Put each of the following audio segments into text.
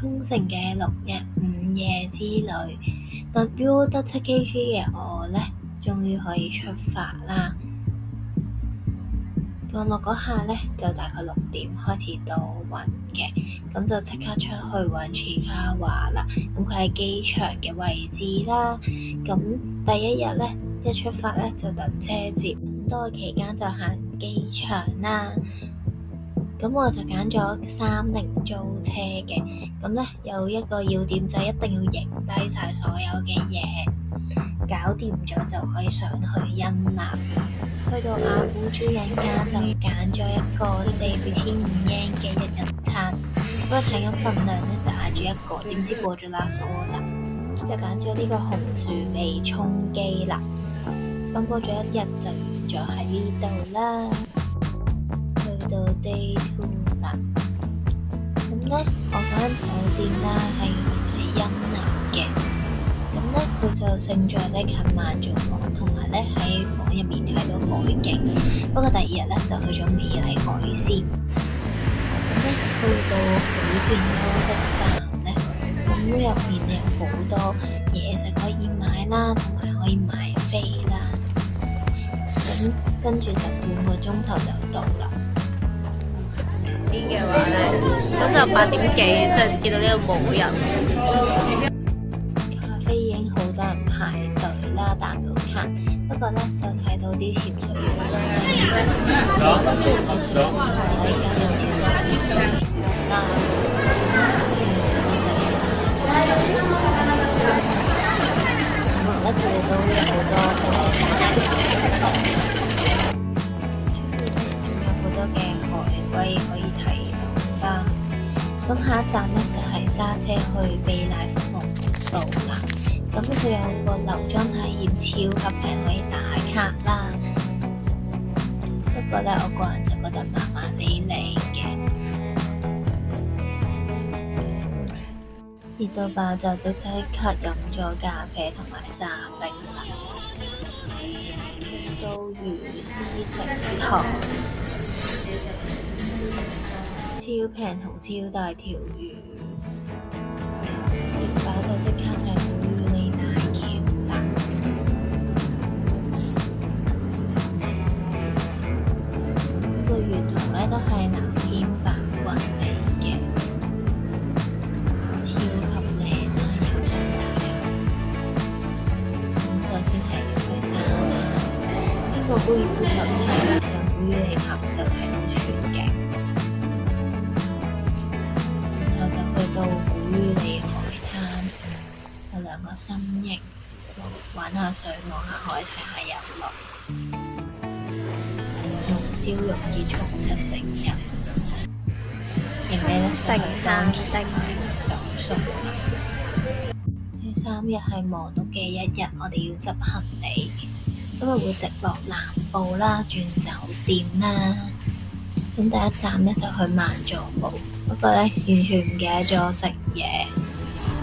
沖繩嘅6日5夜之旅，特標得7kg嘅我呢，終於可以出發啦。降落嗰下呢，就大概6點開始到暈嘅，咁就即刻出去揾 Chikawa 啦。咁佢喺機場嘅位置啦。咁第一日呢，一出發呢，就等車接，等待期間就行機場啦。咁我就揀咗30租車嘅，咁呢，有一個要點就一定要影低晒所有嘅嘢，搞掂咗就可以上去恩納。去到阿古豬人家就揀咗一個4,500嘅1人餐，不過睇緊份量呢，就嗌住一個，點知過咗last order，就揀咗呢個紅薯味葱雞啦。咁過咗一日就完咗喺呢度啦。去到 Day 2啦，咁呢，我間酒店啦係恩納嘅，咁呢，佢就勝在呢近萬座房，同埋呢喺房入面睇到海景。不過第2日呢，就去咗美麗海鮮，咁呢，去到古田休息站呢，咁入面有好多嘢食可以買啦，同埋可以買飛啦，咁跟住就半個鐘頭就到啦。嘅話咧，咁就8點幾就見到呢度冇人。咖啡已經好多人排隊啦，打唔到卡。不過咧就睇到啲潛水員都真係跟住睇水員喺間有超多嘅水員啦，跟住就曬同埋咧佢哋都有好多可以睇到啦。咁下一站呢，就係揸車去避乃福龍道啦。咁佢有個流裝體驗超級平，可以打卡啦。不過呢，我個人就覺得麻麻地靚嘅。熱到爆就即刻飲咗咖啡同埋沙冰啦。到魚絲食堂。超平同超大條魚，食飽就即刻上古宇利大橋啦。個月台呢都係藍天白雲嚟嘅，超級靚啦，影相打卡。咁首先係去沙灘，經過高爾夫球場上古宇利塔就睇到全景。到古宇利海灘有2個心形，玩下水，望下海，睇下日落，用笑容結束一整日。然後呢，就去當期買手信啦。第3日係忙碌嘅一日，我哋要執行李，今日會直落南部啦，轉酒店啦。咁第一站呢，就去萬座毛，不過呢，完全唔記得咗食嘢。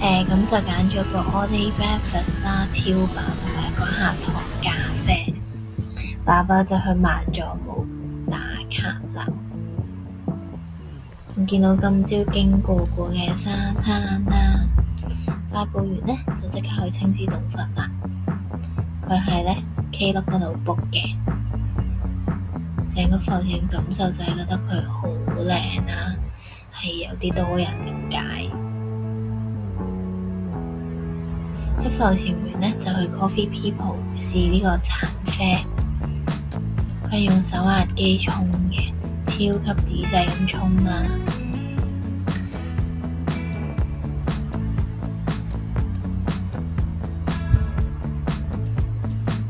咁就揀咗個 all day breakfast 啦，超飽，同埋一個黑糖咖啡。爸就去萬座毛打卡啦。咁見到今朝經過嘅沙灘啦，快步完呢，就即刻去青之洞佛啦。佢係呢 K 粒嗰度 book 嘅。成個浮潛感受就係覺得佢好靚啦，係有啲多人咁解。一浮潛完呢，就去 Coffee People 試呢個橙啡，佢係用手壓機沖嘅，超級仔細咁沖啦。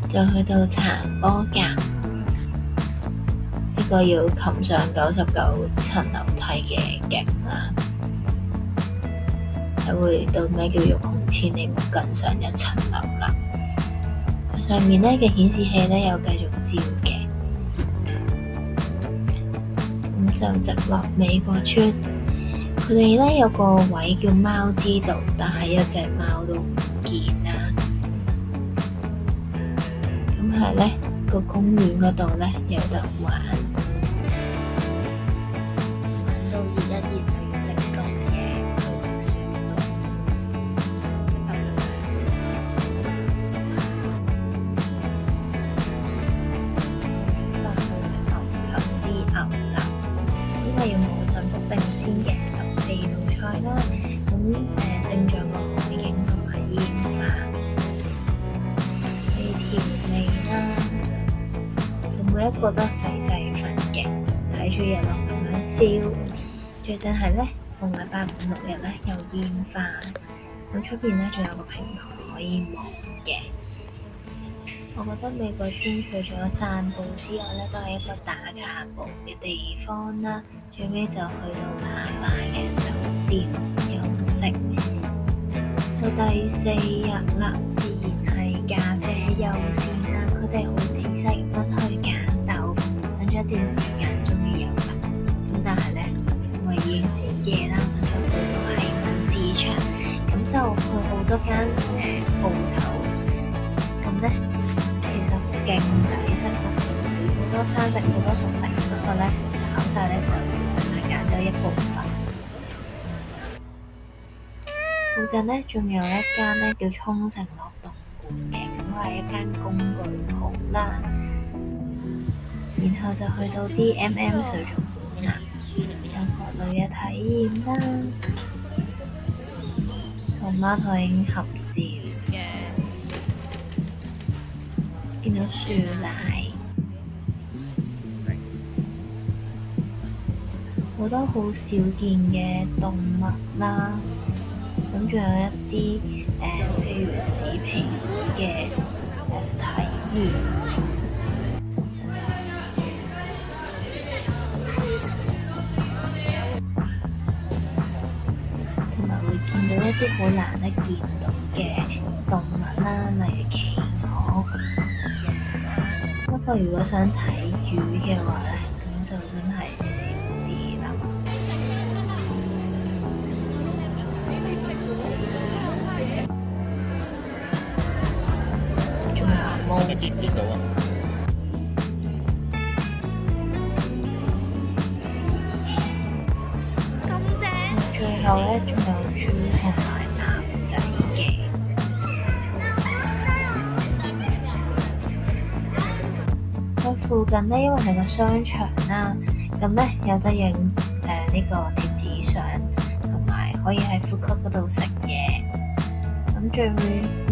就去到殘波架。呢個要擒上99層樓梯嘅勁啦，係會到咩叫欲窮千里目更上1層樓啦。上面呢嘅顯示器呢有繼續照嘅，咁就直落美國村。佢哋呢有個位叫貓之道，但係一隻貓都唔見啦。咁係呢個公園嗰度呢有得玩。到熱一熱就要食凍嘢，去食雪係要網上 book 定先嘅14道菜啦。咁勝在個海景同埋煙花係調味啦，每一個都細細份嘅，睇住日落咁樣燒。最正係咧，逢禮拜5、6日咧有煙花，咁出邊咧仲有個平台可以望嘅。我覺得美國村除咗散步之外咧，都係一個打卡步嘅地方啦。最尾就去到喇叭嘅酒店休息。到第4日啦，自然係咖啡優先啦。佢哋好仔細咁去揀豆，等咗一段時間，終於有啦。咁但係咧，因為已經好夜啦，就去到西門市場，咁就去好多間鋪頭。咁咧，其實勁抵食啦，好多生食，好多熟食。不過咧，考晒咧就淨係揀咗一部分。附近咧仲有一間咧叫沖繩樂動館嘅，咁係一間工具鋪啦。然後就去到啲 MM 水族館啦，有各類嘅體驗啦，同貓頭鷹合照嘅，見到樹奶，好多好少見嘅動物啦。咁仲有一啲譬如死皮嘅體驗，同埋會見到一啲好難得見到嘅動物啦，例如企鵝。不過如果想睇魚嘅話咧，咁就真係少啲啦。見唔見到啊？咁正！最後咧，仲有豬同埋鴨仔嘅。喺附近咧，因為係個商場啦，咁咧有得影呢個貼紙相，同埋可以喺 food court 嗰度食嘢。咁最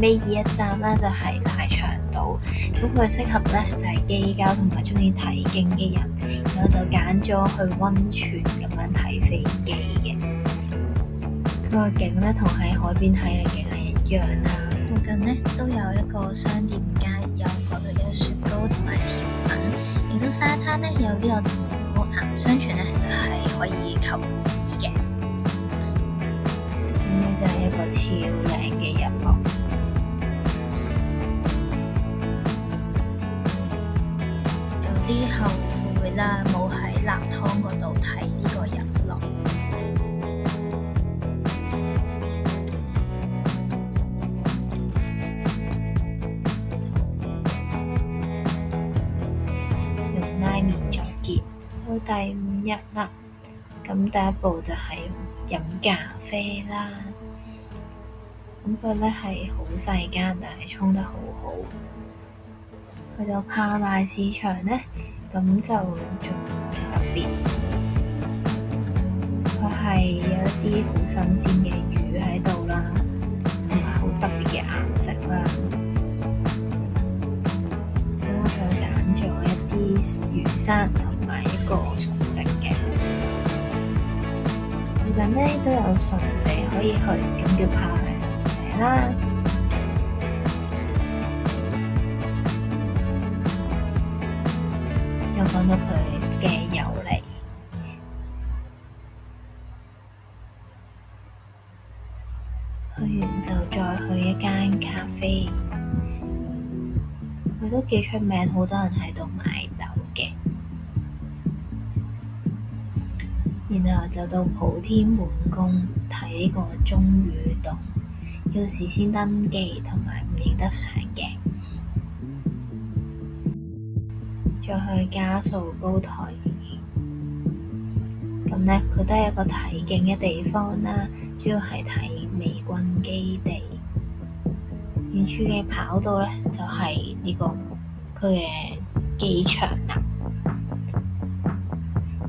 尾一站咧就係大長島，咁佢適合咧就係基膠同埋中意睇景嘅人，然後就揀咗去溫泉咁樣睇飛機嘅。佢個景咧同喺海邊睇嘅景係一樣啦。附近咧都有一個商店街，有各類嘅雪糕同埋甜品，亦都沙灘咧有呢個自由岩，相傳咧就係可以求子嘅。應該就係一個超靚嘅日落。有啲後悔啦，冇喺立湯嗰度睇呢個日落。用拉麵作結。到第5日啦，咁第一步就係飲咖啡啦。咁佢咧係好細間，但係沖得好好。去到泡瀨市場咧，咁就仲特別，佢係有一啲好新鮮嘅魚喺度啦，同埋好特別嘅顏色啦。咁我就揀咗一啲魚生同埋一個熟食嘅。附近咧都有神社可以去，咁叫泡瀨神社啦。又講到佢嘅由嚟，去完就再去一間咖啡，佢都幾出名，好多人喺度買豆嘅。然後就到普天滿宮睇呢個鐘乳洞，要事先登記同埋唔影得相嘅。再去加數高台，咁咧佢都係一個睇景嘅地方啦，主要係睇美軍基地。遠處嘅跑道咧就係呢個佢嘅機場啦。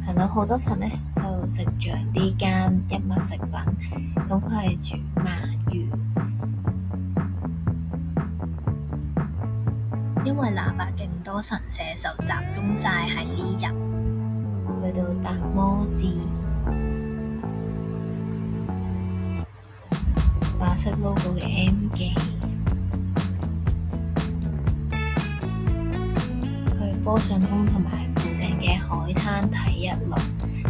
係啦，到好多層呢，就食着呢間一物食品，咁佢係煮鰻魚。因為喇叭勁多神社就集中晒喺呢日，去到達摩寺，白色 logo 嘅 M 記，去波上宮同埋附近嘅海灘睇日落，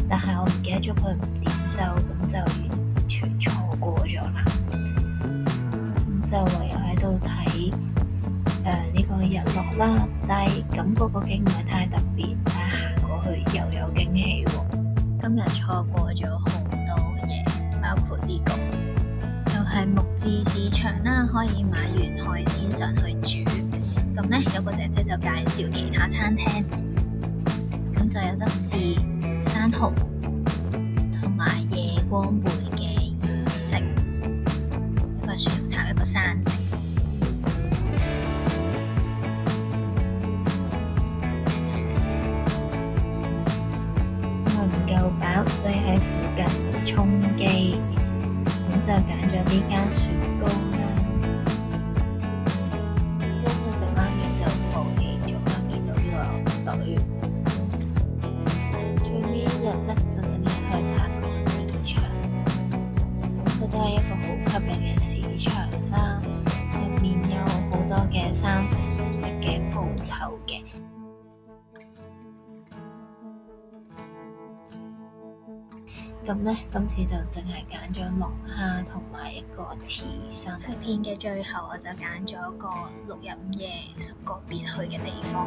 但係我唔記得咗佢唔點收，咁就完全錯過咗啦。咁就唯有喺度睇呢個日落啦，但係感覺個景唔係太特別，但係行過去又有驚喜喎。今日錯過咗好多嘢，包括呢個就係木字市場啦，可以買完海鮮上去煮。咁呢，有個姐姐就介紹其他餐廳，咁就有得試生蠔同埋夜光貝嘅意式，一個薯條炒一個生食。唔夠飽，所以喺附近充飢，咁就揀咗呢間雪糕啦。相信食拉麵就放棄咗啦，見到呢個隊。最尾一日呢，就淨係去拍個市場，咁佢都係一個好吸引嘅市場啦，入面有好多嘅生食熟食嘅鋪頭嘅。咁呢，今次就淨係揀咗龍蝦同埋一個刺身。喺片嘅最後，我就揀咗個6日5夜10個別去嘅地方。